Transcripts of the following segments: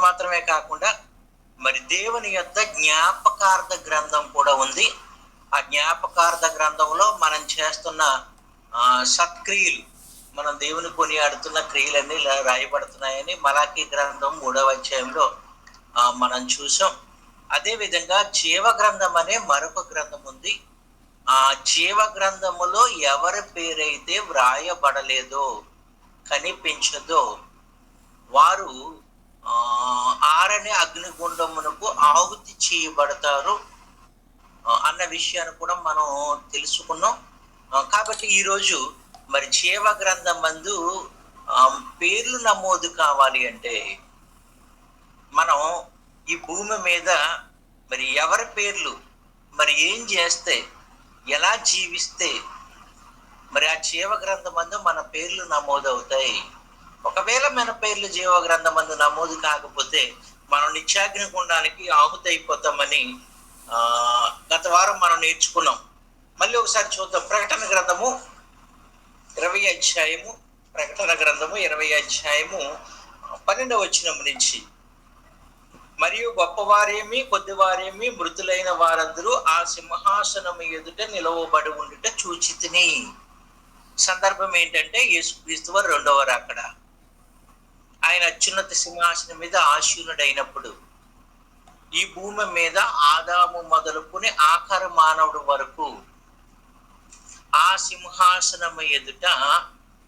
మాత్రమే కాకుండా మరి దేవుని యొక్క జ్ఞాపకార్థ గ్రంథం కూడా ఉంది. ఆ జ్ఞాపకార్థ గ్రంథంలో మనం చేస్తున్న సత్క్రియలు, మనం దేవుని కొనియాడుతున్న క్రియలన్నీ ఇలా రాయబడుతున్నాయని మలాకీ గ్రంథం 3వ అధ్యాయంలో మనం చూసాం. అదేవిధంగా జీవ గ్రంథం అనే మరొక గ్రంథం ఉంది. ఆ జీవ గ్రంథములో ఎవరి పేరైతే వ్రాయబడలేదో, కనిపించదో వారు ఆరని అగ్నిగుండమునకు ఆహుతి చేయబడతారు అన్న విషయాన్ని కూడా మనం తెలుసుకున్నాం. కాబట్టి ఈరోజు మరి జీవ గ్రంథం మందు పేర్లు నమోదు కావాలి అంటే మనం ఈ భూమి మీద మరి ఎవరి పేర్లు, మరి ఏం చేస్తే, ఎలా జీవిస్తే మరి ఆ జీవ గ్రంథం మందు మన పేర్లు నమోదవుతాయి. ఒకవేళ మన పేర్లు జీవ గ్రంథం మందు నమోదు కాకపోతే మనం నిత్యాగ్ని గుండానికి ఆహుతి అయిపోతామని గత వారం మనం నేర్చుకున్నాం. మళ్ళీ ఒకసారి చూద్దాం. ప్రకటన గ్రంథము 20వ అధ్యాయము, ప్రకటన గ్రంథము 20వ అధ్యాయము 12వ వచనం నుంచి, మరియు గొప్పవారేమి కొద్దివారేమి మృతులైన వారందరూ ఆ సింహాసనము ఎదుట నిలవబడి ఉండుట చూచితిని. సందర్భం ఏంటంటే యేసుక్రీస్తు వారు రెండవ రాకడ. ఆయన అత్యున్నత సింహాసనం మీద ఆసీనుడైనప్పుడు ఈ భూమి మీద ఆదాము మొదలుకుని ఆఖరి మానవుడు వరకు ఆ సింహాసనము ఎదుట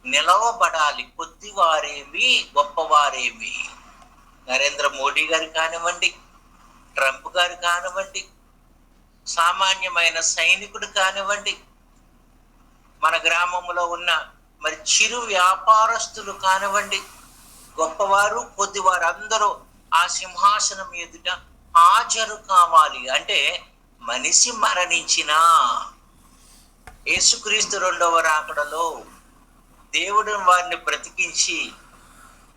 నిలవబడాలి. కొద్దివారేమి గొప్పవారేమి. నరేంద్ర మోడీ గారు కానివ్వండి, ట్రంప్ గారు కానివ్వండి, సామాన్యమైన సైనికుడు కానివ్వండి, మన గ్రామంలో ఉన్న మరి చిరు వ్యాపారస్తులు కానివ్వండి, గొప్పవారు కొద్దివారు అందరూ ఆ సింహాసనం ఎదుట హాజరు కావాలి. అంటే మనిషి మరణించినా యేసుక్రీస్తు రెండవ రాకడలో దేవుడు వారిని బ్రతికించి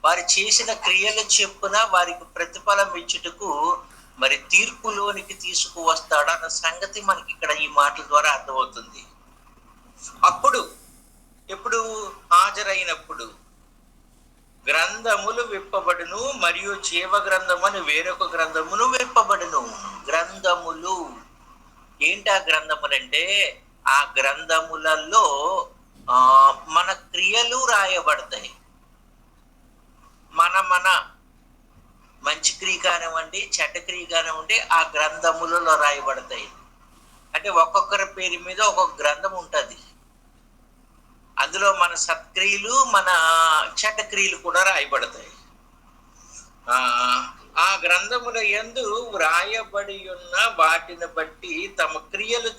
వారు చేసిన క్రియల చెప్పున వారికి ప్రతిఫలం ఇచ్చుటకు మరి తీర్పులోనికి తీసుకువస్తాడన్న సంగతి మనకి ఇక్కడ ఈ మాటల ద్వారా అర్థమవుతుంది. అప్పుడు ఎప్పుడు హాజరైనప్పుడు గ్రంథములు విప్పబడును, మరియు జీవ గ్రంథమని వేరొక గ్రంథమును విప్పబడును. గ్రంథములు ఏంటి? ఆ గ్రంథములంటే ఆ గ్రంథములలో మన క్రియలు రాయబడతాయి. మన మంచి క్రియ కానివ్వండి, చెడ్డ క్రియ కానివ్వండి, ఆ గ్రంథములలో రాయబడతాయి. అంటే ఒక్కొక్కరి పేరు మీద ఒక్కొక్క గ్రంథం ఉంటుంది. అందులో మన సత్క్రియలు, మన చెడ్డ క్రియలు కూడా రాయబడతాయి. ఆ గ్రంథముల యందు వ్రాయబడి ఉన్న వాటిని బట్టి తమ క్రియలు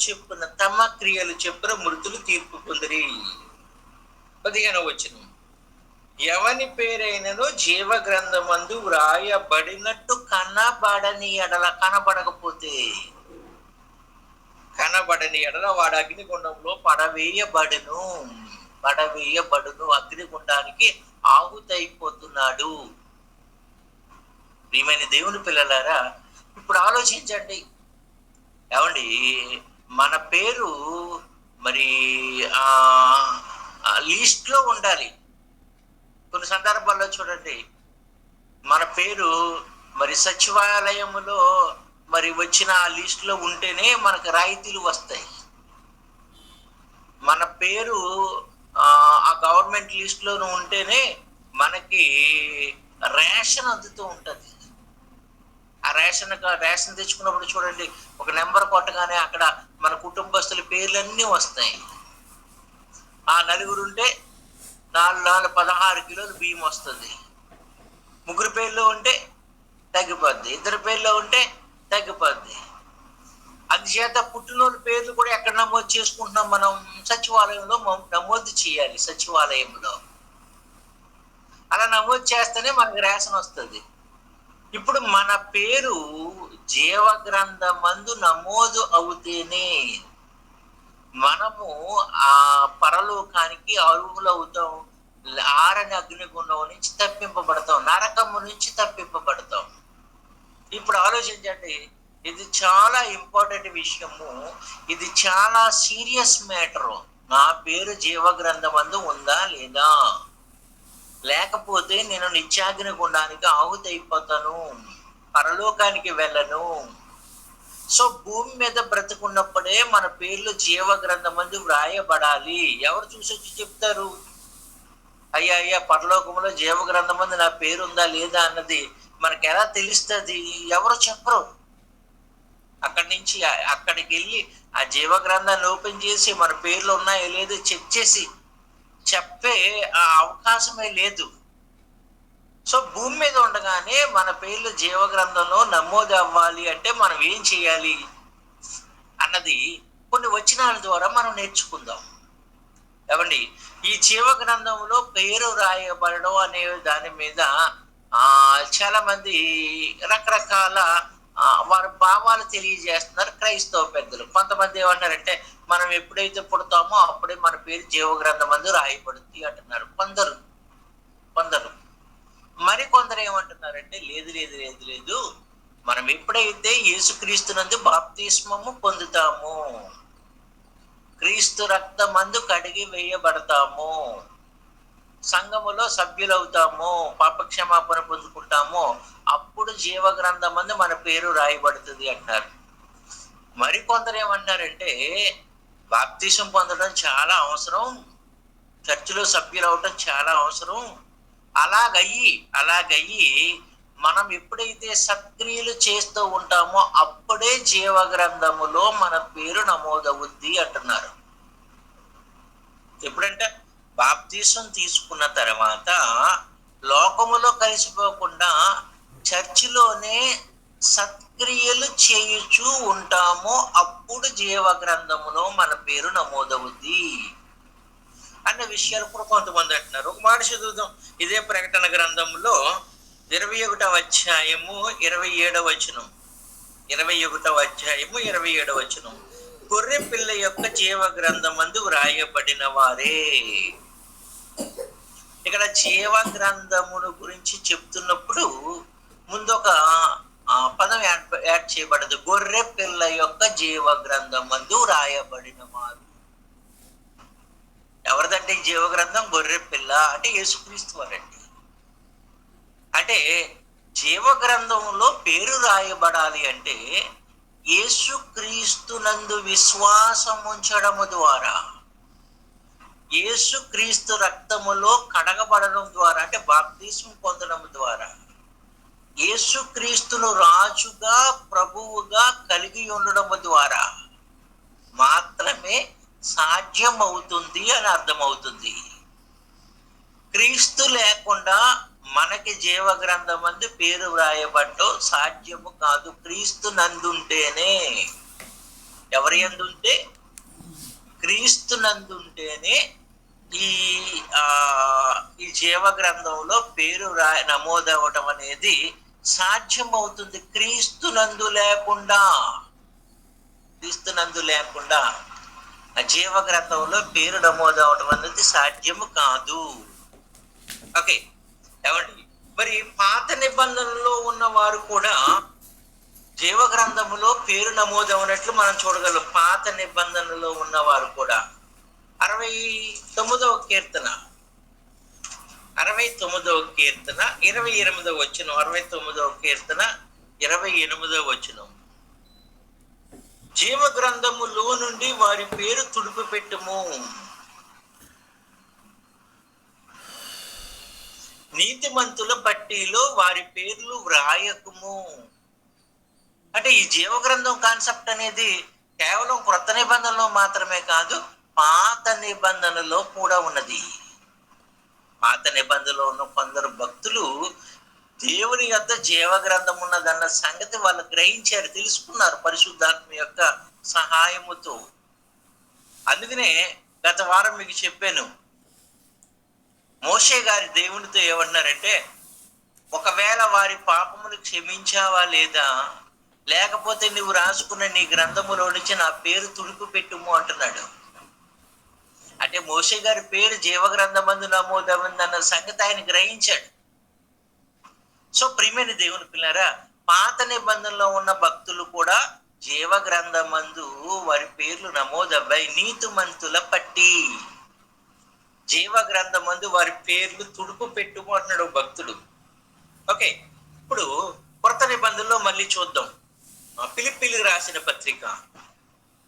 చెప్పున మృతులు తీర్పు పొందిరి. 15వ వచనం, ఎవని పేరైనను జీవ గ్రంథమందు వ్రాయబడినట్టు కనబడని ఎడల, కనబడని ఎడల వాడు అగ్నిగుండంలో పడవేయబడును, అగ్నిగుండానికి ఆహుతైపోతున్నాడు. ప్రియమైన దేవుని పిల్లలారా, ఇప్పుడు ఆలోచించండి. ఏమండి, మన పేరు మరి లిస్ట్ లో ఉండాలి. కొన్ని సందర్భాల్లో చూడండి, మన పేరు మరి సచివాలయములో మరి వచ్చిన ఆ లిస్ట్ లో ఉంటేనే మనకు రాయితీలు వస్తాయి. మన పేరు ఆ గవర్నమెంట్ లిస్ట్ లో ఉంటేనే మనకి రేషన్ అందుతూ ఉంటుంది. ఆ రేషన్ తెచ్చుకున్నప్పుడు చూడండి, ఒక నెంబర్ కొట్టగానే అక్కడ మన కుటుంబస్తుల పేర్లన్నీ వస్తాయి. ఆ నలుగురు ఉంటే 4 కిలోలు బియ్యం వస్తుంది. 3 పేర్లు ఉంటే తగ్గిపోద్ది, 2 పేర్లు ఉంటే తగ్గిపోద్ది. అందుచేత పుట్టినోళ్ళ పేర్లు కూడా ఎక్కడ నమోదు చేసుకుంటున్నాం? మనం సచివాలయంలో నమోదు చేయాలి. సచివాలయంలో అలా నమోదు చేస్తేనే మనకు రేషన్ వస్తుంది. ఇప్పుడు మన పేరు జీవ గ్రంథమందు నమోదు అవుతేనే మనము ఆ పరలోకానికి అర్హులవుతాం. ఆరని అగ్నిగుండం నుంచి తప్పింపబడతాం, నరకము నుంచి తప్పింపబడతాం. ఇప్పుడు ఆలోచించండి, ఇది చాలా ఇంపార్టెంట్ విషయము. ఇది చాలా సీరియస్ మ్యాటరు. నా పేరు జీవ గ్రంథమందు ఉందా లేదా? లేకపోతే నేను నిత్యాగ్ని గుండానికి ఆహుతి అయిపోతాను, పరలోకానికి వెళ్ళను. సో భూమి మీద బ్రతుకున్నప్పుడే మన పేర్లు జీవ గ్రంథమందు వ్రాయబడాలి. ఎవరు చూసొచ్చి చెప్తారు? అయ్యా అయ్యా పరలోకంలో జీవ గ్రంథమందు నా పేరు ఉందా లేదా అన్నది మనకి ఎలా తెలుస్తుంది? ఎవరు చెప్పరు. అక్కడి నుంచి అక్కడికి వెళ్ళి ఆ జీవ గ్రంథాన్ని ఓపెన్ చేసి మన పేర్లు ఉన్నాయో లేదో చెక్ చేసి చెప్పే ఆ అవకాశమే లేదు. సో భూమి మీద ఉండగానే మన పేర్లు జీవ గ్రంథంలో నమోదు అవ్వాలి అంటే మనం ఏం చేయాలి అన్నది కొన్ని వచనాల ద్వారా మనం నేర్చుకుందాం. ఏమండి, ఈ జీవ గ్రంథంలో పేరు రాయబడడం అనే దాని మీద చాలా మంది రకరకాల వారి భావాలు తెలియజేస్తున్నారు క్రైస్తవ పెద్దలు. కొంతమంది ఏమంటారంటే మనం ఎప్పుడైతే పుడతామో అప్పుడే మన పేరు జీవ గ్రంథం అందు రాయబడుతుంది అంటున్నారు కొందరు. మరి కొందరు ఏమంటున్నారంటే లేదు లేదు లేదు లేదు, మనం ఎప్పుడైతే యేసుక్రీస్తునందు బాప్తిస్మము పొందుతామో, క్రీస్తు రక్తమందు కడిగి వేయబడతాము, సంఘములో సభ్యులవుతాము, పాపక్షమాపణ పొందుకుంటాము, అప్పుడు జీవ గ్రంథమందు మన పేరు రాయబడుతుంది అంటారు. మరి కొందరు ఏమంటారంటే బాప్తిసం పొందడం చాలా అవసరం, చర్చిలో సభ్యులు అవటం చాలా అవసరం, అలాగయ్యి మనం ఎప్పుడైతే సత్క్రియలు చేస్తూ ఉంటామో అప్పుడే జీవ గ్రంథములో మన పేరు నమోదవుద్ది అంటున్నారు. ఎప్పుడంటే బాప్తిసం తీసుకున్న తర్వాత లోకములో కలిసిపోకుండా చర్చిలోనే సత్క్రియలు చేయుచూ ఉంటామో అప్పుడు జీవ గ్రంథములో మన పేరు నమోదవుద్ది అన్న విషయాలు కూడా కొంతమంది అంటున్నారు. ఒక మాట చదువుదాం. ఇదే ప్రకటన గ్రంథంలో 21వ అధ్యాయము 27వ వచనం. 21వ అధ్యాయము 27వ వచనం. గొర్రె పిల్ల యొక్క జీవ గ్రంథమందు వ్రాయబడిన వారే. ఇక్కడ జీవ గ్రంథమును గురించి చెప్తున్నప్పుడు ముందు ఒక పదం యాడ్ చేయబడదు. గొర్రె పిల్ల యొక్క జీవ గ్రంథమందు వ్రాయబడిన వారు. ఎవరిదంటే జీవ గ్రంథం? గొర్రె పిల్ల అంటే యేసుక్రీస్తు వారండి. అంటే జీవ గ్రంథంలో పేరు రాయబడాలి అంటే యేసుక్రీస్తునందు విశ్వాసం ఉంచడము ద్వారా, యేసుక్రీస్తు రక్తములో కడగబడడం ద్వారా, అంటే బాప్తిస్మం పొందడం ద్వారా, యేసుక్రీస్తును రాజుగా ప్రభువుగా కలిగి ఉండడం ద్వారా మాత్రమే సాధ్యం అవుతుంది అని అర్థమవుతుంది. క్రీస్తు లేకుండా మనకి జీవ గ్రంథం అందు పేరు వ్రాయబడటం సాధ్యము కాదు. క్రీస్తు నందుంటేనే, ఎవరి యందుంటే? క్రీస్తు నందుంటేనే ఈ జీవ గ్రంథంలో పేరు నమోదవటం అనేది సాధ్యం అవుతుంది. క్రీస్తు నందు లేకుండా జీవ గ్రంథంలో పేరు నమోదవటం అనేది సాధ్యము కాదు. ఓకే, ఏమండి, మరి పాత నిబంధనలో ఉన్న వారు కూడా జీవ గ్రంథములో పేరు నమోదవనట్లు మనం చూడగలం. పాత నిబంధనలో ఉన్నవారు కూడా 69వ కీర్తన 28వ వచనం. 69వ కీర్తన 28వ వచనం. జీవ గ్రంథములో నుండి వారి పేరు తుడిపి పెట్టుము, నీతిమంతుల పట్టీలో వారి పేర్లు వ్రాయకుము. అంటే ఈ జీవ గ్రంథం కాన్సెప్ట్ అనేది కేవలం క్రొత్త నిబంధనలో మాత్రమే కాదు, పాత నిబంధనలో కూడా ఉన్నది. పాత నిబంధనలో ఉన్న కొందరు భక్తులు దేవుని యొద్ద జీవ గ్రంథం ఉన్నదన్న సంగతి వాళ్ళు గ్రహించారు, తెలుసుకున్నారు పరిశుద్ధాత్మ యొక్క సహాయముతో. అందుకనే గత వారం మీకు చెప్పాను, మోషే గారి దేవునితో ఏమన్నారంటే, ఒకవేళ వారి పాపమును క్షమించావా లేదా, లేకపోతే నువ్వు రాసుకున్న నీ గ్రంథములో నుంచి నా పేరు తుడిపి పెట్టుము అంటున్నాడు. అంటే మోషే గారి పేరు జీవ గ్రంథమందు నమోదవుందన్న సంగతి ఆయన గ్రహించాడు. సో ప్రియమైన దేవుని పిల్లరా, పాత నిబంధనలో ఉన్న భక్తులు కూడా జీవ గ్రంథమందు వారి పేర్లు నమోదవ్వాయి. నీతిమంతుల పట్టి, జీవ గ్రంథమందు వారి పేర్లు తుడుపు పెట్టుము అంటున్నాడు భక్తుడు. ఓకే, ఇప్పుడు కొత్త నిబంధనలో మళ్ళీ చూద్దాం. ఫిలిప్పీలకు రాసిన పత్రిక,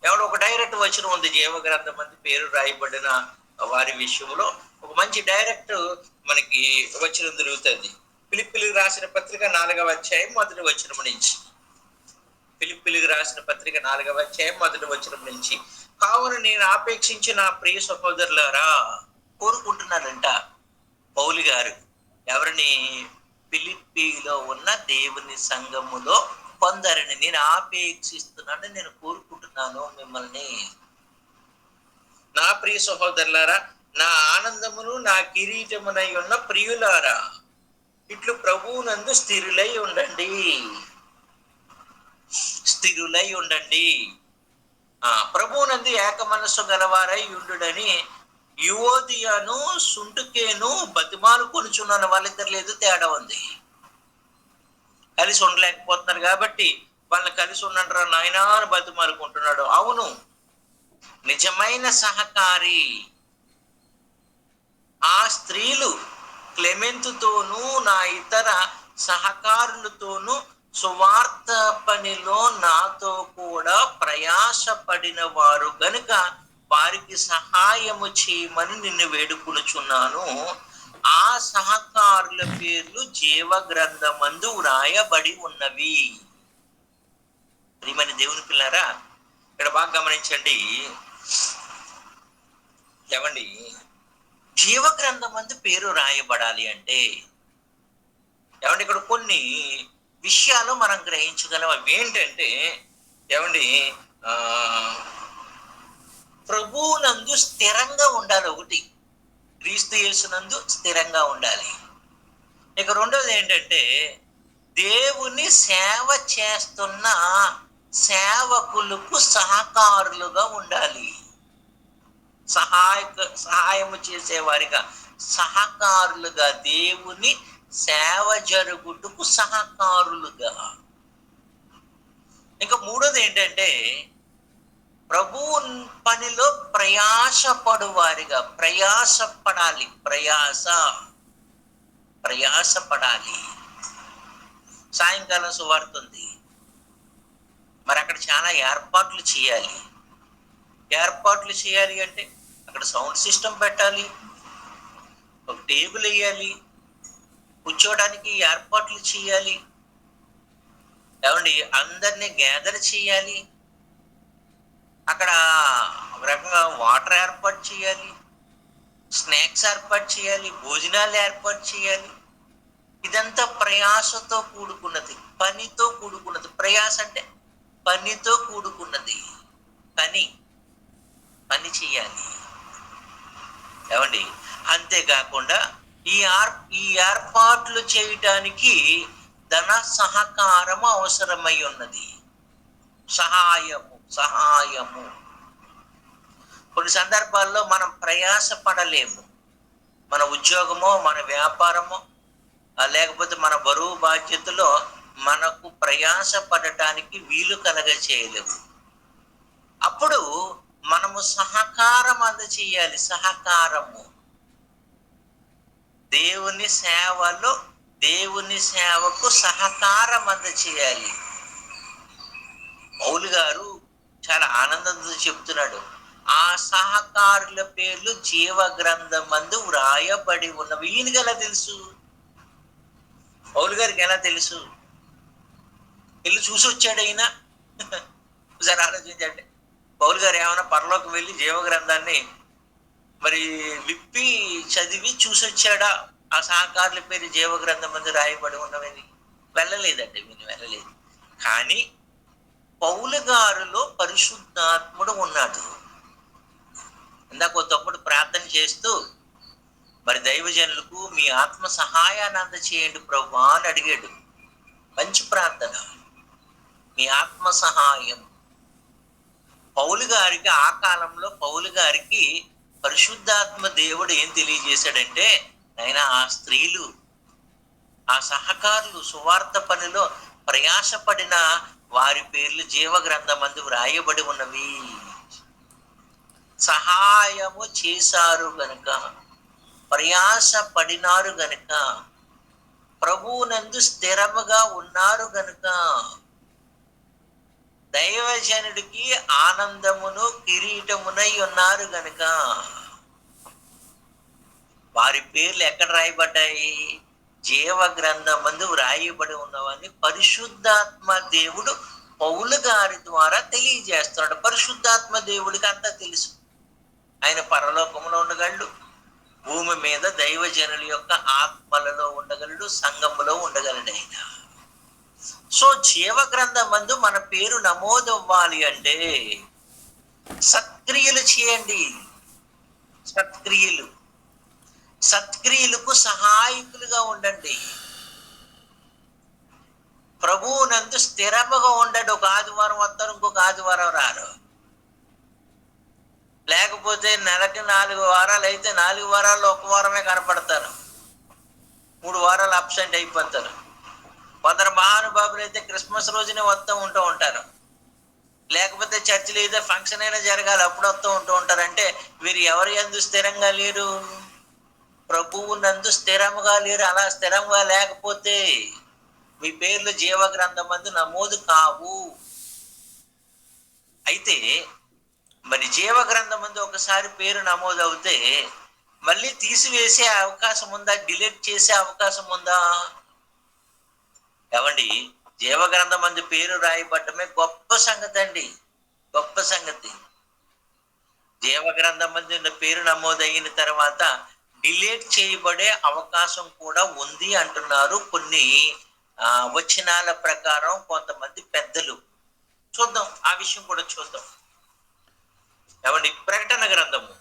ఎవడో ఒక డైరెక్ట్ వచనం ఉంది జీవ గ్రంథమందు పేరు రాయబడిన వారి విషయంలో. ఒక మంచి డైరెక్ట్ మనకి వచనం దొరుకుతుంది. ఫిలిప్పీలకు రాసిన పత్రిక 4వ అధ్యాయం 1వ వచనం నుంచి. ఫిలిప్పీలకు రాసిన పత్రిక 4వ అధ్యాయం 1వ వచనం నుంచి. కావున నేను ఆపేక్షించి నా ప్రియ సహోదరులారా, కోరుకుంటున్నాడంట పౌలు గారు ఎవరిని? ఫిలిప్పీలో ఉన్న దేవుని సంఘములో కొందరిని నేను ఆపేక్షిస్తున్నాను, నేను కోరుకుంటున్నాను మిమ్మల్ని. నా ప్రియ సహోదరులారా, నా ఆనందమును నా కిరీటమునై ఉన్న ప్రియులారా, ఇట్లు ప్రభువునందు స్థిరులై ఉండండి. స్థిరులై ఉండండి. ప్రభువునందు ఏక మనస్సు గలవారై ఉండుడని యువోదియాను సుంటుకేను బతిమాలు కొనుచున్నాను. వాళ్ళిద్దరు లేదు, తేడా ఉంది. కలిసి ఉండలేకపోతున్నారు కాబట్టి వాళ్ళని కలిసి ఉండండిరా నాయనా అని బతిమాలుకుంటున్నాడు. అవును, నిజమైన సహకారి ఆ స్త్రీలు క్లెమెంతుతోనూ నా ఇతర సహకారులతోనూ సువార్త పనిలో నాతో కూడా ప్రయాసపడిన వారు గనుక వారికి సహాయము చేయమని నిన్ను వేడుకొనుచున్నాను. ఆ సహకారుల పేర్లు జీవ గ్రంథమందు వ్రాయబడి ఉన్నవి. ప్రియమైన దేవుని పిల్లారా, ఇక్కడ బాగా గమనించండి. ఏమండి, జీవ గ్రంథమందు పేరు రాయబడాలి అంటే ఏమండి, ఇక్కడ కొన్ని విషయాలు మనం గ్రహించగలం. అవి ఏంటంటే ఏమండి, ప్రభువునందు స్థిరంగా ఉండాలి. ఒకటి, క్రీస్తు యేసునందు స్థిరంగా ఉండాలి. ఇక రెండోది ఏంటంటే దేవుని సేవ చేస్తున్న సేవకులకు సహకారులుగా ఉండాలి. సహాయము చేసేవారిగా, సహకారులుగా, దేవుని సేవ జరుగుటకు సహకారులుగా. ఇంకా మూడోది ఏంటంటే ప్రభు పనిలో ప్రయాసపడువారిగా. ప్రయాసపడాలి, ప్రయాసపడాలి. సాయంకాలం సువార్త ఉంది, మరి అక్కడ చాలా ఏర్పాట్లు చేయాలి. ఏర్పాట్లు చేయాలి అంటే అక్కడ సౌండ్ సిస్టమ్ పెట్టాలి, ఒక టేబుల్ వేయాలి, కూర్చోడానికి ఏర్పాట్లు చేయాలి. ఏమండి, అందరినీ గ్యాదర్ చేయాలి. అక్కడ ఒక రకంగా వాటర్ ఏర్పాటు చేయాలి, స్నాక్స్ ఏర్పాటు చేయాలి, భోజనాలు ఏర్పాటు చేయాలి. ఇదంతా ప్రయాసతో కూడుకున్నది, పనితో కూడుకున్నది. ప్రయాస అంటే పనితో కూడుకున్నది. పని చేయాలి. ఏమండి, అంతేకాకుండా ఈ ఏర్పాట్లు చేయటానికి ధన సహకారము అవసరమై ఉన్నది. సహాయము. కొన్ని సందర్భాల్లో మనం ప్రయాసపడలేము. మన ఉద్యోగమో, మన వ్యాపారమో, లేకపోతే మన బరువు బాధ్యతలో మనకు ప్రయాసపడటానికి వీలు చేయలేము. అప్పుడు మనము సహకారం అందచేయాలి. సహకారము దేవుని సేవలో, దేవుని సేవకు సహకారం అందచేయాలి. పౌలు గారు చాలా ఆనందంతో చెప్తున్నాడు, ఆ సహకారుల పేర్లు జీవ గ్రంథమందు వ్రాయబడి ఉన్నవి. ఈయనకి ఎలా తెలుసు? పౌలు గారికి ఎలా తెలుసు? వెళ్ళి చూసి వచ్చాడు అయినా? ఒకసారి ఆలోచించండి. పౌలు గారు ఏమైనా పరలోకి వెళ్ళి జీవ గ్రంథాన్ని మరి విప్పి చదివి చూసి వచ్చాడా? ఆ సహకారుల పేరు జీవ గ్రంథమందు రాయబడి ఉన్నవని వెళ్ళలేదండి. మీరు వెళ్ళలేదు. కానీ పౌలు గారులో పరిశుద్ధాత్ముడు ఉన్నాడు. ఇందాక తప్పుడు ప్రార్థన చేస్తూ మరి దైవజనులకు మీ ఆత్మ సహాయాన్ని అందచేయండి ప్రభువా అని అడిగాడు. మంచి ప్రార్థన. మీ ఆత్మ సహాయం. పౌలు గారికి, ఆ కాలంలో పౌలు గారికి పరిశుద్ధాత్మ దేవుడు ఏం తెలియజేశాడంటే, ఆయన ఆ స్త్రీలు, ఆ సహకారులు సువార్త పనిలో ప్రయాసపడిన వారి పేర్లు జీవ గ్రంథమందు వ్రాయబడి ఉన్నవి. సహాయము చేశారు గనుక ప్రయాస పడినారు గనుక, ప్రభువునందు స్థిరముగా ఉన్నారు గనుక, దైవజనుడికి ఆనందమును కిరీటమునై ఉన్నారు గనుక, వారి పేర్లు ఎక్కడ రాయబడ్డాయి? జీవ గ్రంథమందు వ్రాయబడి ఉన్నవని పరిశుద్ధాత్మ దేవుడు పౌలు గారి ద్వారా తెలియజేస్తున్నాడు. పరిశుద్ధాత్మ దేవుడికి అంతా తెలుసు. ఆయన పరలోకంలో ఉండగలడు, భూమి మీద దైవజనుల యొక్క ఆత్మలలో ఉండగలడు, సంఘములో ఉండగలడు ఆయన. సో జీవ గ్రంథమందు మన పేరు నమోదు అవ్వాలి అంటే సత్క్రియలు చేయండి. సత్క్రియలకు సహాయకులుగా ఉండండి. ప్రభువునందు స్థిరముగా ఉండండి. ఒక ఆదివారం వస్తారు, ఇంకొక ఆదివారం రారు. లేకపోతే నెలకి 4 వారాలు అయితే 4 వారాల్లో 1 వారమే కనపడతారు, 3 వారాలు అబ్సెంట్ అయిపోతారు. కొందరు మహానుభావులు అయితే క్రిస్మస్ రోజునే ఉంటూ ఉంటారు. లేకపోతే చర్చిలో ఏదో ఫంక్షన్ అయినా జరగాలి, అప్పుడు ఉంటూ ఉంటారు. అంటే వీరు ఎవరి యందు స్థిరంగా లేరు? ప్రభువు నందు స్థిరముగా లేరు. అలా స్థిరంగా లేకపోతే మీ పేర్లు జీవ గ్రంథమందు నమోదు కావు. అయితే మరి జీవ గ్రంథమందు ఒకసారి పేరు నమోదు అవుతే మళ్ళీ తీసివేసే అవకాశం ఉందా? డిలీట్ చేసే అవకాశం ఉందా? ఏమండి, జీవ గ్రంథమందు పేరు రాయబడటమే గొప్ప సంగతి అండి, గొప్ప సంగతి. జీవ గ్రంథమందు పేరు నమోదైన తర్వాత డిలీట్ చేయబడే అవకాశం కూడా ఉంది అంటున్నారు కొన్ని వచనాల ప్రకారం కొంతమంది పెద్దలు. చూద్దాం, ఆ విషయం కూడా చూద్దాం. ఏమండి, ప్రకటన గ్రంథము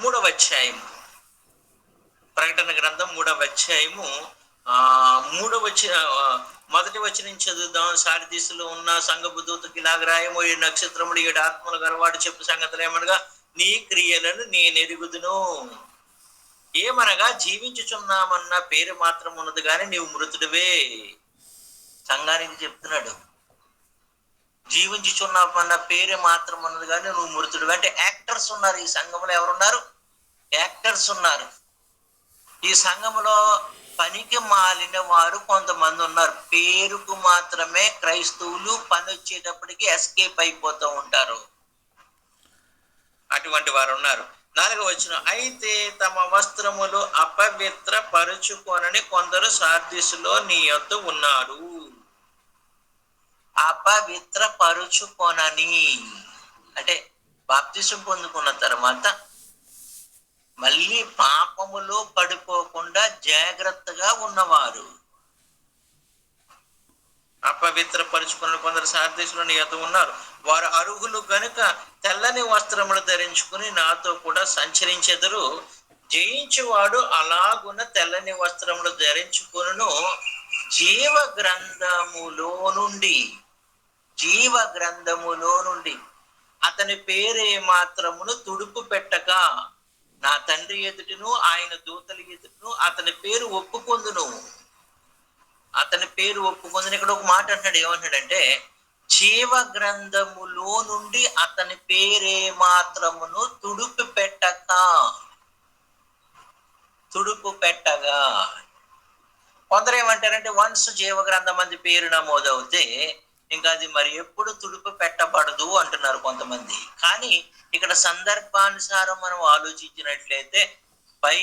3వ అధ్యాయము, ప్రకటన గ్రంథం 3వ అధ్యాయము మొదటి వచనం చదువుదాం. సారదీసులో ఉన్న సంఘపు దూతకి ఇలాగ రాయము, 7 నక్షత్రములు 7 ఆత్మలు గలవాడు చెప్పు సంగతులు ఏమనగా, నీ క్రియలను నేనెరుగుదును. ఏమనగా జీవించుచున్నామన్న పేరు మాత్రం ఉన్నది కానీ నీవు మృతుడివే. సంఘానికి చెప్తున్నాడు, జీవించుచున్నామన్న పేరు మాత్రం ఉన్నది కానీ నువ్వు మృతుడివే. అంటే యాక్టర్స్ ఉన్నారు ఈ సంఘంలో. ఎవరున్నారు? యాక్టర్స్ ఉన్నారు ఈ సంఘంలో. పనికి మాలిన వారు కొంతమంది ఉన్నారు. పేరుకు మాత్రమే క్రైస్తవులు, పని వచ్చేటప్పటికి ఎస్కేప్ అయిపోతూ ఉంటారు. అటువంటి వారు ఉన్నారు. 4వ వచనం, అయితే తమ వస్త్రములు అపవిత్ర పరుచుకొనని కొందరు సార్దీసులో నీ యొద్ద ఉన్నారు. అపవిత్ర పరుచుకొనని అంటే బాప్తిసం పొందుకున్న తర్వాత మళ్ళీ పాపములో పడిపోకుండా జాగ్రత్తగా ఉన్నవారు. అపవిత్ర పరుచుకున్న కొందరు సార్దీసులో నీ యొద్ద ఉన్నారు. వారు అర్హులు గనుక తెల్లని వస్త్రములు ధరించుకుని నాతో కూడా సంచరించెదరు. జయించువాడు అలాగున్న తెల్లని వస్త్రములు ధరించుకును. జీవ గ్రంథములో నుండి అతని పేరే మాత్రమును తుడుపు పెట్టక నా తండ్రి ఎదుటను ఆయన దూతల ఎదుటను అతని పేరు ఒప్పుకొందును. ఇక్కడ ఒక మాట అంటాడు. ఏమంటాడంటే, జీవ గ్రంథములో నుండి అతని పేరే మాత్రమును తుడుపు పెట్టగా. కొందరు ఏమంటారంటే, వన్స్ జీవ గ్రంథం మంది పేరు నమోదవుతే ఇంకా అది మరి ఎప్పుడు తుడుపు పెట్టబడదు అంటున్నారు కొంతమంది. కానీ ఇక్కడ సందర్భానుసారం మనం ఆలోచించినట్లయితే, పై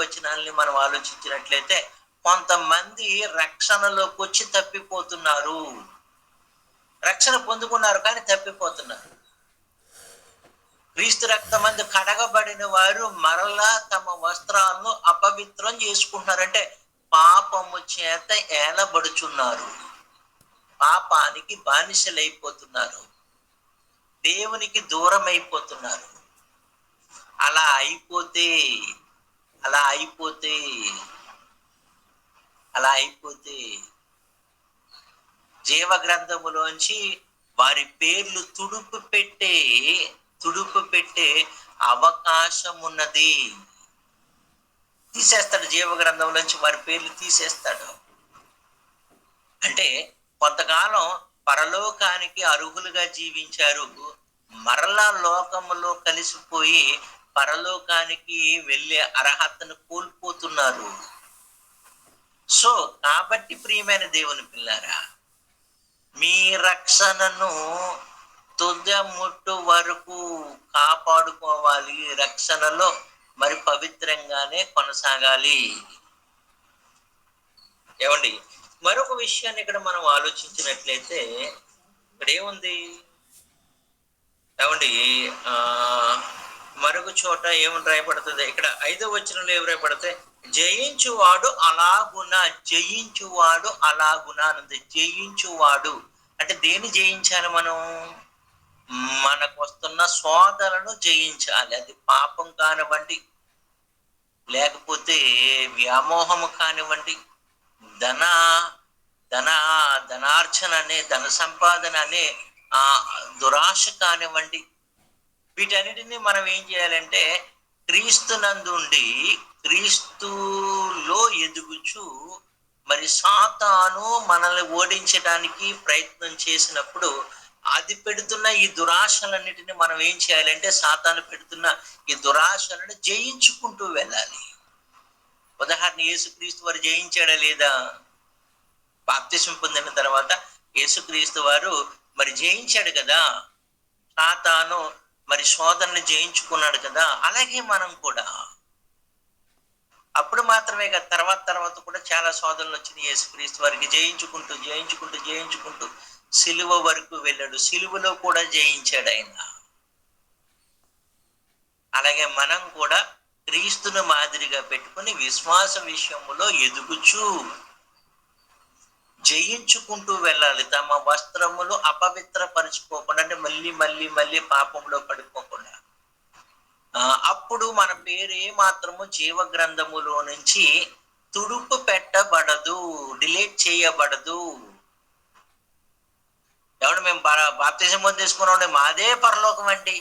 వచనాల్ని మనం ఆలోచించినట్లయితే కొంతమంది రక్షణలోకి వచ్చి తప్పిపోతున్నారు. రక్షణ పొందుకున్నారు కానీ తప్పిపోతున్నారు. క్రీస్తు రక్తమందు కడగబడిన వారు మరలా తమ వస్త్రాలను అపవిత్రం చేసుకుంటున్నారంటే పాపము చేత ఏలబడుచున్నారు, పాపానికి బానిసలైపోతున్నారు, దేవునికి దూరం అయిపోతున్నారు. అలా అయిపోతే జీవ గ్రంథములోంచి వారి పేర్లు తుడుపు పెట్టే అవకాశం ఉన్నది. తీసేస్తాడు, జీవ గ్రంథంలోంచి వారి పేర్లు తీసేస్తాడు. అంటే కొంతకాలం పరలోకానికి అర్హులుగా జీవించారు, మరలా లోకములో కలిసిపోయి పరలోకానికి వెళ్ళే అర్హతను కోల్పోతున్నారు. సో కాబట్టి ప్రియమైన దేవుని పిల్లారా, మీ రక్షణను తుదముట్టు వరకు కాపాడుకోవాలి. రక్షణలో మరి పవిత్రంగానే కొనసాగాలి. ఏమండి, మరొక విషయాన్ని ఇక్కడ మనం ఆలోచించినట్లయితే ఇక్కడ ఏముంది ఏమండి, ఆ మరొక చోట ఏమని రాయబడుతుంది, ఇక్కడ 5వ వచనంలో ఏమి రాయబడితే జయించువాడు అలాగున, జయించువాడు అలాగున అని. జయించువాడు అంటే దేన్ని జయించాలి మనం? మనకు వస్తున్న శోధనలను జయించాలి. అది పాపం కానివ్వండి, లేకపోతే వ్యామోహము కానివ్వండి, ధన ధన ధనార్జన అనే, ధన సంపాదన అనే ఆ దురాశ కానివ్వండి, వీటన్నిటిని మనం ఏం చేయాలంటే క్రీస్తునందుండి క్రీస్తులో ఎదుగుచు మరి సాతాను మనల్ని ఓడించడానికి ప్రయత్నం చేసినప్పుడు అది పెడుతున్న ఈ దురాశలన్నిటిని మనం ఏం చేయాలంటే సాతాను పెడుతున్న ఈ దురాశలను జయించుకుంటూ వెళ్ళాలి. ఉదాహరణ, యేసుక్రీస్తు వారు జయించాడా లేదా? బాప్తిసం పొందిన తర్వాత యేసుక్రీస్తు వారు మరి జయించాడు కదా, సాతాను మరి శోధనని జయించుకున్నాడు కదా. అలాగే మనం కూడా అప్పుడు మాత్రమే కదా, తర్వాత కూడా చాలా శోధనలు వచ్చినాయి. యేసుక్రీస్తు వారికి జయించుకుంటూ జయించుకుంటూ జయించుకుంటూ సిలువ వరకు వెళ్ళాడు. సిలువలో కూడా జయించాడు ఆయన. అలాగే మనం కూడా క్రీస్తును మాదిరిగా పెట్టుకుని విశ్వాస విషయములో ఎదుగుచూ జయించుకుంటూ వెళ్ళాలి. తమ వస్త్రములు అపవిత్రపరుచుకోకుండా, అంటే మళ్ళీ మళ్ళీ మళ్ళీ పాపంలో పడిపోకుండా. అప్పుడు మన పేరు ఏ మాత్రము జీవ గ్రంథములో నుంచి తుడుపు పెట్టబడదు, డిలీట్ చేయబడదు. ఎవడు మేము బాప్తిజం తీసుకున్నాం మాదే పరలోకం అండి,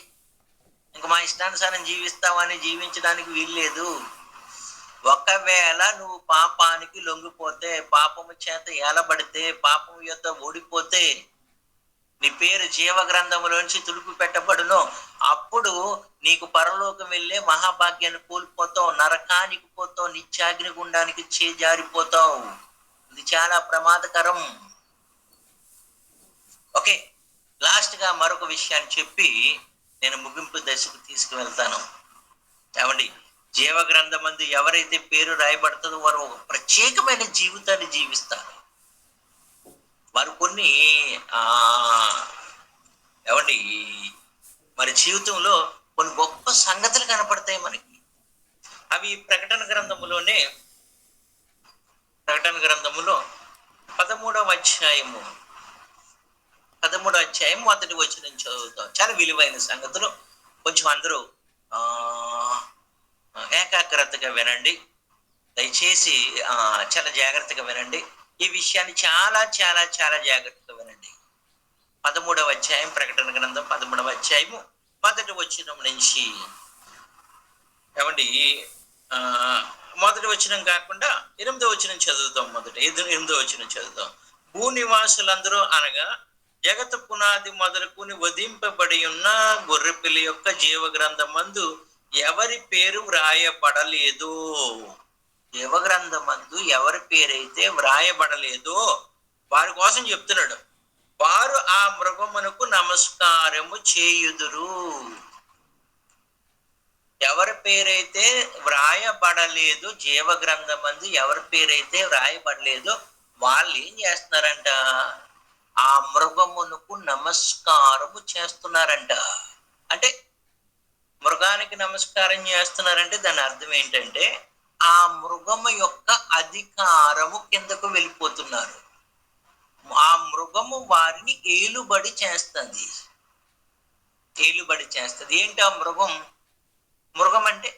ఇంకా మా ఇష్టానుసారం జీవిస్తామని జీవించడానికి వీల్లేదు. ఒకవేళ నువ్వు పాపానికి లొంగిపోతే, పాపము చేత ఏలబడితే, పాపము యొక్క ఓడిపోతే నీ పేరు జీవ గ్రంథములోంచి తుడుపు పెట్టబడును. అప్పుడు నీకు పరలోకం వెళ్ళే మహాభాగ్యాన్ని కోల్పోతావు, నరకానికి పోతావు, నిత్యాగ్ని గుండానికి చేజారిపోతావు. ఇది చాలా ప్రమాదకరం. ఓకే, లాస్ట్ గా మరొక విషయాన్ని చెప్పి నేను ముగింపు దశకు తీసుకువెళ్తాను. ఏమండి, జీవ గ్రంథమందు ఎవరైతే పేరు రాయబడుతుందో వారు ఒక ప్రత్యేకమైన జీవితాన్ని జీవిస్తారు. వారు కొన్ని ఏమండి మరి జీవితంలో కొన్ని గొప్ప సంగతులు కనపడతాయి మనకి. అవి ప్రకటన గ్రంథములో 13వ అధ్యాయం మొదటి వచనం చదువుతాం. చాలా విలువైన సంగతులు. కొంచెం అందరూ ఏకాగ్రతగా వినండి, దయచేసి చాలా జాగ్రత్తగా వినండి. ఈ విషయాన్ని చాలా చాలా చాలా జాగ్రత్తగా వినండి. 13వ అధ్యాయం, ప్రకటన గ్రంథం 13వ అధ్యాయము మొదటి వచనం నుంచి. ఏమండి, మొదటి వచనం కాకుండా 8వ వచనం చదువుతాం. 8వ వచనం చదువుతాం. భూనివాసులందరూ అనగా జగత్ పునాది మొదలుకుని వధింపబడి ఉన్న గొర్రెపిల్ల యొక్క జీవ గ్రంథమందు ఎవరి పేరు వ్రాయబడలేదో, జీవ గ్రంథమందు ఎవరి పేరైతే వ్రాయబడలేదో వారి కోసం చెప్తున్నాడు. వారు ఆ మృగమునకు నమస్కారము చేయుదురు. ఎవరి పేరైతే వ్రాయబడలేదు, జీవ గ్రంథమందు ఎవరి పేరైతే వ్రాయబడలేదో వాళ్ళు ఏం చేస్తున్నారంట? ఆ మృగమునకు నమస్కారము చేస్తున్నారంట. అంటే మృగానికి నమస్కారం చేస్తున్నారంటే దాని అర్థం ఏంటంటే ఆ మృగము యొక్క అధికారము కిందకు వెళ్ళిపోతున్నారు. ఆ మృగము వారిని ఏలుబడి చేస్తుంది. ఏంటి ఆ మృగం? మృగం అంటే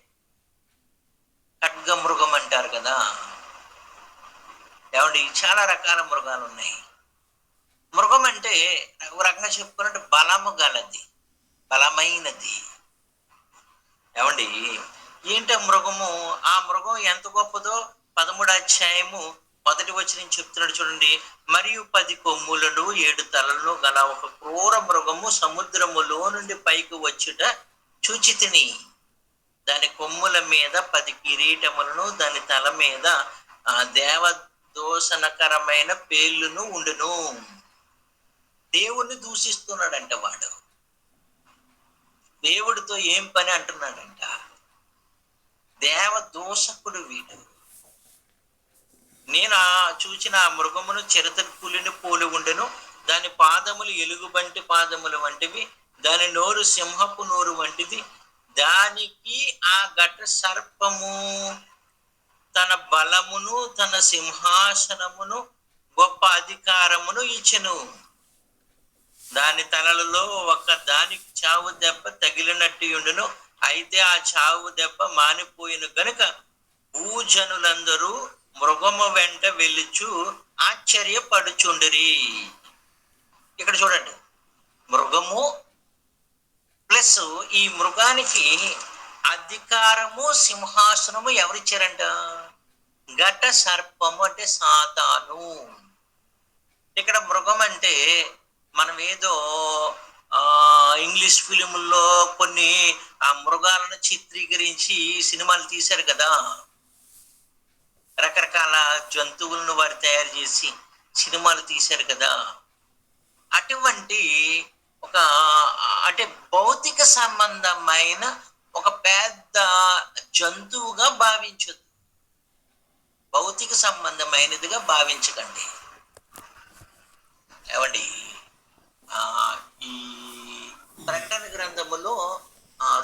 ఖడ్గ మృగం అంటారు కదా. ఏమండి, చాలా రకాల మృగాలు ఉన్నాయి. మృగం అంటే ఒక రకంగా చెప్పుకున్నట్టు బలము గలది, బలమైనది. ఏమండి, ఏంటి మృగము? ఆ మృగం ఎంత గొప్పదో 13వ అధ్యాయము మొదటి వచనం చెప్తున్నాడు చూడండి. మరియు 10 కొమ్ములను 7 తలలను గల ఒక క్రూర మృగము సముద్రములో నుండి పైకి వచ్చుట చూచితిని. దాని కొమ్ముల మీద 10 కిరీటములను, దాని తల మీద దేవదూషణకరమైన పేర్లును ఉండును. దేవుణ్ణి దూషిస్తున్నాడంట వాడు. దేవుడితో ఏం పని అంటున్నాడంట. దేవదూషకుడు వీడు. నేను చూచిన ఆ మృగమును చిరత పులిని పోలి ఉండెను. దాని పాదములు ఎలుగుబంటి పాదములు వంటివి, దాని నోరు సింహపు నోరు వంటిది. దానికి ఆ ఘట సర్పము తన బలమును, తన సింహాసనమును, గొప్ప అధికారమును ఇచ్చెను. దాని తలలలో ఒక దానికి చావు దెబ్బ తగిలినట్టు ఉండును. అయితే ఆ చావు దెబ్బ మానిపోయిన గనుక భూజనులందరూ మృగము వెంట వెళ్ళుచు ఆశ్చర్యపడుచుండిరి. ఇక్కడ చూడండి, మృగము ప్లస్ ఈ మృగానికి అధికారము, సింహాసనము ఎవరిచ్చారంట? ఘట సర్పము అంటే సాతాను. ఇక్కడ మృగం అంటే మనం ఏదో ఇంగ్లీష్ ఫిలిముల్లో కొన్ని ఆ మృగాలను చిత్రీకరించి సినిమాలు తీశారు కదా. రకరకాల జంతువులను వారు తయారు చేసి సినిమాలు తీశారు కదా. అటువంటి ఒక అంటే భౌతిక సంబంధమైన ఒక పెద్ద జంతువుగా భావించదు. భౌతిక సంబంధమైనదిగా భావించకండి. ఏమండి, ఈ ప్రకటన గ్రంథములో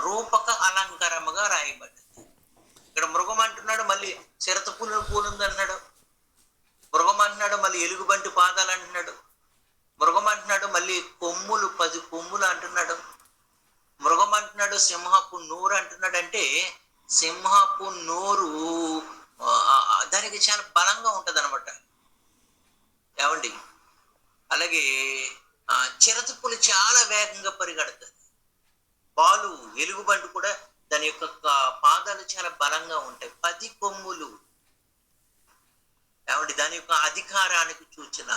రూపక అలంకారముగా రాయబడ్డది. ఇక్కడ మృగం అంటున్నాడు, మళ్ళీ చిరత పూలుంది అన్నాడు. మృగం అంటున్నాడు, మళ్ళీ ఎలుగుబంటి పాదాలు అంటున్నాడు. మృగం అంటున్నాడు, మళ్ళీ కొమ్ములు 10 కొమ్ములు అంటున్నాడు. మృగం అంటున్నాడు, సింహపు నోరు అంటున్నాడు. అంటే సింహపు నోరు దానికి చాలా బలంగా ఉంటది అనమాట. ఏమండి, అలాగే చిరత పులి చాలా వేగంగా పరిగెడుతుంది. పాలు ఎలుగుబంటి కూడా దాని యొక్క పాదాలు చాలా బలంగా ఉంటాయి. 10 కొమ్ములు. ఏమండి, దాని యొక్క అధికారానికి సూచన.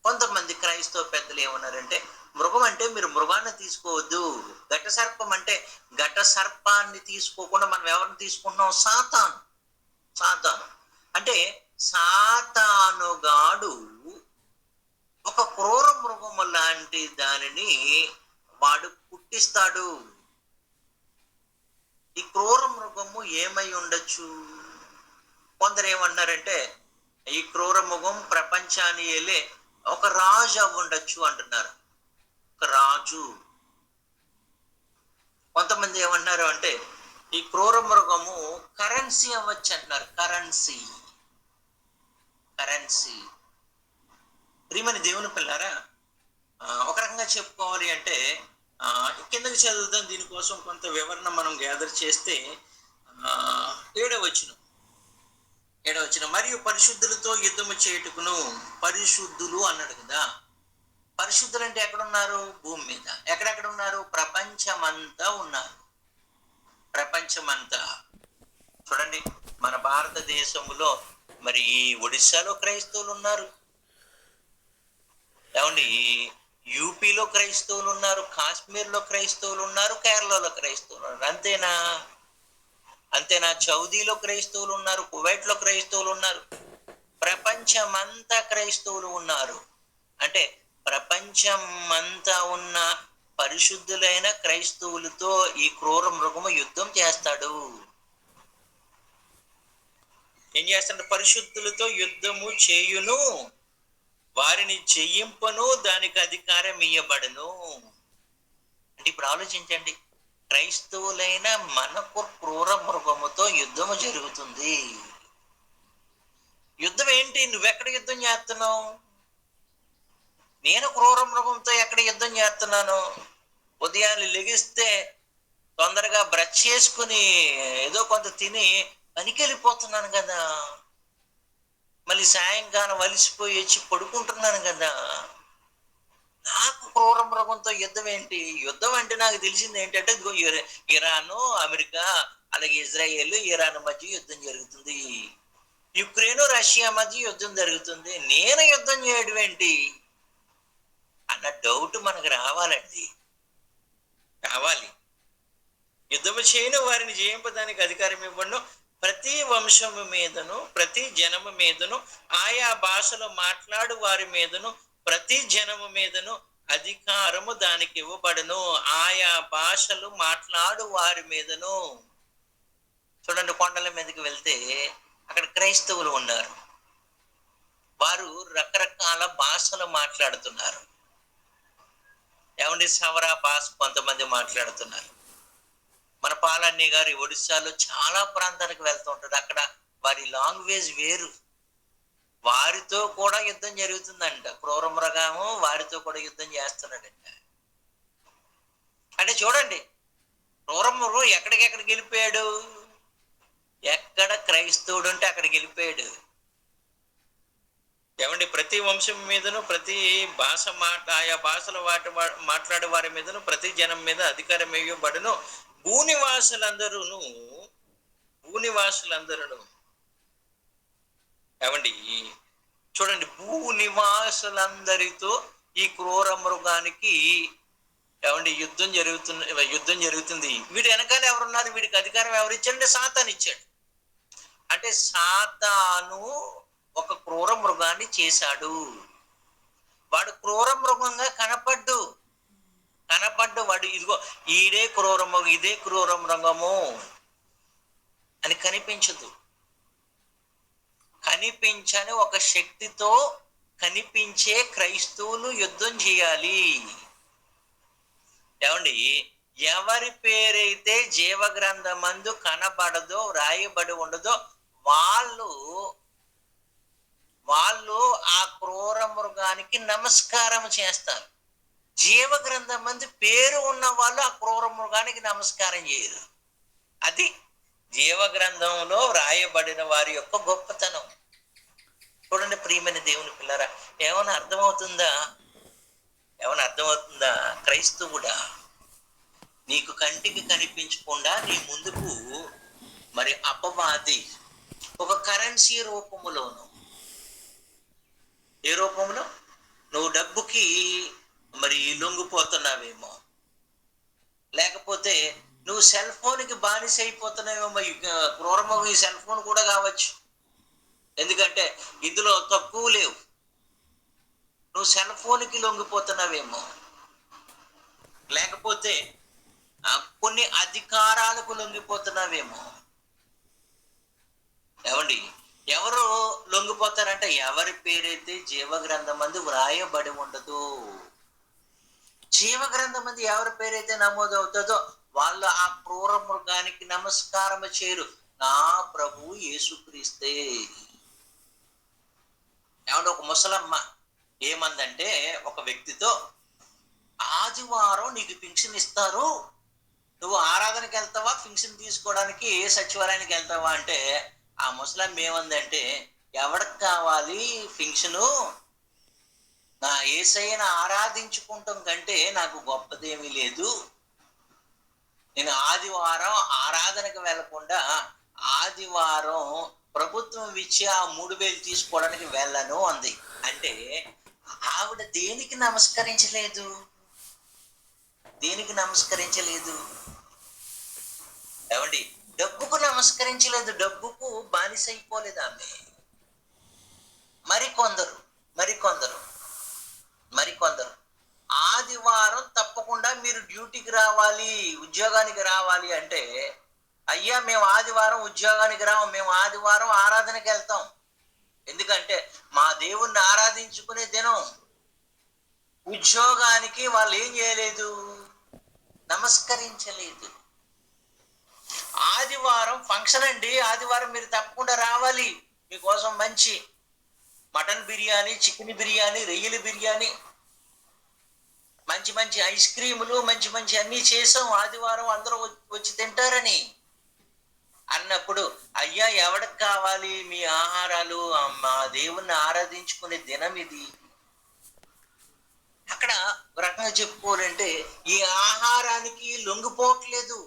కొంతమంది క్రైస్తవ పెద్దలు ఏమన్నారంటే, మృగం అంటే మీరు మృగాన్ని తీసుకోవద్దు, ఘట సర్పం అంటే ఘట సర్పాన్ని తీసుకోకుండా మనం ఎవరిని తీసుకుంటున్నాం? సాతాను. సాతాను అంటే సాతానుగాడు ఒక క్రూర మృగము లాంటి దానిని వాడు పుట్టిస్తాడు. ఈ క్రూర మృగము ఏమై ఉండొచ్చు? కొందరు ఏమన్నారంటే, ఈ క్రూర మృగం ప్రపంచాన్ని ఏలే ఒక రాజు ఉండొచ్చు అంటున్నారు. ఒక రాజు. కొంతమంది ఏమన్నారు అంటే, ఈ క్రూర మృగము కరెన్సీ అవ్వచ్చు అంటున్నారు. కరెన్సీ. ప్రియమైన దేవుని పిల్లారా, ఒక రకంగా చెప్పుకోవాలి అంటే కిందకి చదువుదాం. దీనికోసం కొంత వివరణ మనం గ్యాదర్ చేస్తే 7వ వచనం మరియు పరిశుద్ధులతో యుద్ధము చేయుటకును. పరిశుద్ధులు అన్నాడు కదా. పరిశుద్ధులు అంటే ఎక్కడున్నారు? భూమి మీద. ఎక్కడెక్కడ ఉన్నారు? ప్రపంచమంతా ఉన్నారు. ప్రపంచమంతా చూడండి. మన భారతదేశంలో మరి ఒడిశాలో క్రైస్తవులు ఉన్నారు. ఏమండి, యూపీలో క్రైస్తవులు ఉన్నారు, కాశ్మీర్లో క్రైస్తవులు ఉన్నారు, కేరళలో క్రైస్తవులు ఉన్నారు. అంతేనా? సౌదీలో క్రైస్తవులు ఉన్నారు, కువైట్లో క్రైస్తవులు ఉన్నారు. ప్రపంచమంతా క్రైస్తవులు ఉన్నారు. అంటే ప్రపంచమంతా ఉన్న పరిశుద్ధులైన క్రైస్తవులతో ఈ క్రూర మృగము యుద్ధం చేస్తాడు. ఏం చేస్తాడు? పరిశుద్ధులతో యుద్ధము చేయును, వారిని చెయ్యింపను, దానికి అధికారం ఇయ్యబడును. అంటే ఇప్పుడు ఆలోచించండి, క్రైస్తవులైన మనకు క్రూర మృగముతో యుద్ధము జరుగుతుంది. యుద్ధం ఏంటి? నువ్వెక్కడ యుద్ధం చేస్తున్నావు? నేను క్రూర మృగంతో ఎక్కడ యుద్ధం చేస్తున్నాను? ఉదయాన్నే లెగిస్తే తొందరగా బ్రష్ చేసుకుని ఏదో కొంత తిని పనికి వెళ్ళిపోతున్నాను కదా. మళ్ళీ సాయంకాలం అలిసిపోయి వచ్చి పడుకుంటున్నాను కదా. నాకు క్రూర మృగంతో యుద్ధం ఏంటి? యుద్ధం అంటే నాకు తెలిసింది ఏంటంటే, ఇరాను, అమెరికా, అలాగే ఇజ్రాయేల్, ఇరాన్ మధ్య యుద్ధం జరుగుతుంది. యుక్రెయిన్ రష్యా మధ్య యుద్ధం జరుగుతుంది, నేను యుద్ధం చేయడం ఏంటి అన్న డౌట్ మనకు రావాలండి. రావాలి. యుద్ధము చేయను వారిని జయింపదానికి అధికారం ఇవ్వను, ప్రతి వంశము మీదను ప్రతి జనము మీదను ఆయా భాషలో మాట్లాడు వారి మీదను ప్రతి జనము మీదను అధికారము దానికి ఇవ్వబడును. ఆయా భాషలు మాట్లాడు వారి మీదను. చూడండి, కొండల మీదకి వెళ్తే అక్కడ క్రైస్తవులు ఉన్నారు. వారు రకరకాల భాషలు మాట్లాడుతున్నారు. ఏమండి, సవరా భాష కొంతమంది మాట్లాడుతున్నారు. మన పాలన్నీ గారి ఒడిశాలో చాలా ప్రాంతాలకు వెళ్తూ ఉంటాడు. అక్కడ వారి లాంగ్వేజ్ వేరు. వారితో కూడా యుద్ధం జరుగుతుందంట. క్రూర మృగము వారితో కూడా యుద్ధం చేస్తున్నాడంట. అంటే చూడండి, క్రూర మృగం ఎక్కడికెక్కడికి వెళ్ళిపోయాడు? ఎక్కడ క్రైస్తవుడు ఉంటే అక్కడికి వెళ్ళిపోయాడు. ఏమండి, ప్రతి వంశం మీదను ప్రతి భాష ఆయా భాషల మాట్లాడే వారి మీదను ప్రతి జనం మీద అధికారం ఇవ్వబడును. భూనివాసులందరూ ఏమండి చూడండి, భూనివాసులందరితో ఈ క్రూర మృగానికి ఏమండి యుద్ధం జరుగుతుంది. వీడి వెనకాల ఎవరున్నారు? వీడికి అధికారం ఎవరిచ్చాడంటే సాతాను ఇచ్చాడు. అంటే సాతాను ఒక క్రూర మృగాన్ని చేశాడు. వాడు క్రూర మృగంగా కనపడ్డు వాడు ఇదిగో ఇదే క్రూర మృగము అని కనిపించదు. కనిపించని ఒక శక్తితో కనిపించే క్రైస్తవులు యుద్ధం చేయాలి. ఏమండి, ఎవరి పేరైతే జీవగ్రంథమందు కనబడదో రాయబడి ఉండదో వాళ్ళు ఆ క్రూర మృగానికి నమస్కారం చేస్తారు. జీవగ్రంథం మంది పేరు ఉన్న వాళ్ళు ఆ క్రూర మృగానికి నమస్కారం చేయరు. అది జీవగ్రంథంలో రాయబడిన వారి యొక్క గొప్పతనం. చూడండి ప్రియమైన దేవుని పిల్లరా, ఏమైనా అర్థమవుతుందా? క్రైస్తవుడా, నీకు కంటికి కనిపించకుండా నీ ముందుకు మరి అపవాది ఒక కరెన్సీ రూపములోను, ఏ రూపంలో? నువ్వు డబ్బుకి మరి లొంగిపోతున్నావేమో, లేకపోతే నువ్వు సెల్ ఫోన్కి బానిస అయిపోతున్నావేమో. క్రూరమగు ఈ సెల్ ఫోన్ కూడా కావచ్చు, ఎందుకంటే ఇందులో తక్కువ లేవు. నువ్వు సెల్ ఫోన్కి లొంగిపోతున్నావేమో, లేకపోతే కొన్ని అధికారాలకు లొంగిపోతున్నావేమో. ఏమండి, ఎవరు లొంగిపోతారంటే ఎవరి పేరైతే జీవగ్రంథం మంది వ్రాయబడి ఉండదు. జీవగ్రంథం మంది ఎవరి పేరైతే నమోదు అవుతుందో వాళ్ళు ఆ క్రూర మృగానికి నమస్కారం చేయరు. నా ప్రభు యేసుక్రీస్తే. ఏమంటే ఒక ముసలమ్మ ఏమందంటే ఒక వ్యక్తితో, ఆదివారం నీకు పింఛన్ ఇస్తారు, నువ్వు ఆరాధనకి వెళ్తావా పింఛన్ తీసుకోవడానికి, ఏ సచివాలయానికి వెళ్తావా అంటే, ఆ ముసలమ్మ ఏమందంటే, ఎవరికి కావాలి పింఛను? నా యేసయ్యను ఆరాధించుకుంటాం కంటే నాకు గొప్పదేమీ లేదు. నేను ఆదివారం ఆరాధనకు వెళ్లకుండా ఆదివారం ప్రభుత్వం ఇచ్చి ఆ 3,000 తీసుకోవడానికి వెళ్ళను అంది. అంటే ఆవిడ దేనికి నమస్కరించలేదు? ఏమండి, డబ్బుకు నమస్కరించలేదు, డబ్బుకు బానిసైపోలేదు ఆమె. మరికొందరు ఆదివారం తప్పకుండా మీరు డ్యూటీకి రావాలి, ఉద్యోగానికి రావాలి అంటే, అయ్యా మేము ఆదివారం ఉద్యోగానికి రాము, మేము ఆదివారం ఆరాధనకి వెళ్తాం. ఎందుకంటే మా దేవుణ్ణి ఆరాధించుకునే దినం. ఉద్యోగానికి వాళ్ళు ఏం చేయలేదు? నమస్కరించలేదు. ఆదివారం ఫంక్షన్ అండి, ఆదివారం మీరు తప్పకుండా రావాలి, మీకోసం మంచి మటన్ బిర్యానీ, చికెన్ బిర్యానీ, రొయ్యల బిర్యానీ, మంచి మంచి ఐస్ క్రీములు, మంచి మంచి అన్ని చేసాం, ఆదివారం అందరూ వచ్చి తింటారని అన్నప్పుడు, అయ్యా ఎవరికి కావాలి మీ ఆహారాలు? మా దేవుణ్ణి ఆరాధించుకునే దినం ఇది. అక్కడ ఒక రకంగా చెప్పుకోవాలంటే ఈ ఆహారానికి లొంగిపోవట్లేదు.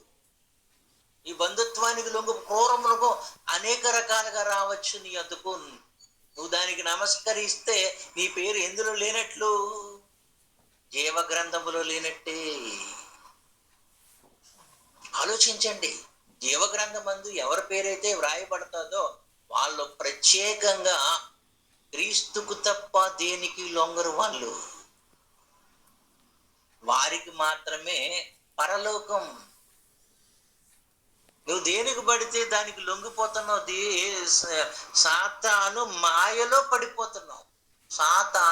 ఈ బంధుత్వానికి లొంగు క్రూర మృగం అనేక రకాలుగా రావచ్చు నీ వద్దకు. నువ్వు దానికి నమస్కరిస్తే నీ పేరు ఎందులో లేనట్లు? జీవ గ్రంథములో లేనట్టే. ఆలోచించండి. జీవ గ్రంథమందు ఎవరి పేరైతే వ్రాయబడుతుందో వాళ్ళు ప్రత్యేకంగా క్రీస్తుకు తప్ప దేనికి లొంగరు. వాళ్ళు వారికి మాత్రమే పరలోకం. నువ్వు దేనికి పడితే దానికి లొంగిపోతున్నావు. సాతాను మాయలో పడిపోతున్నావు. సాతాను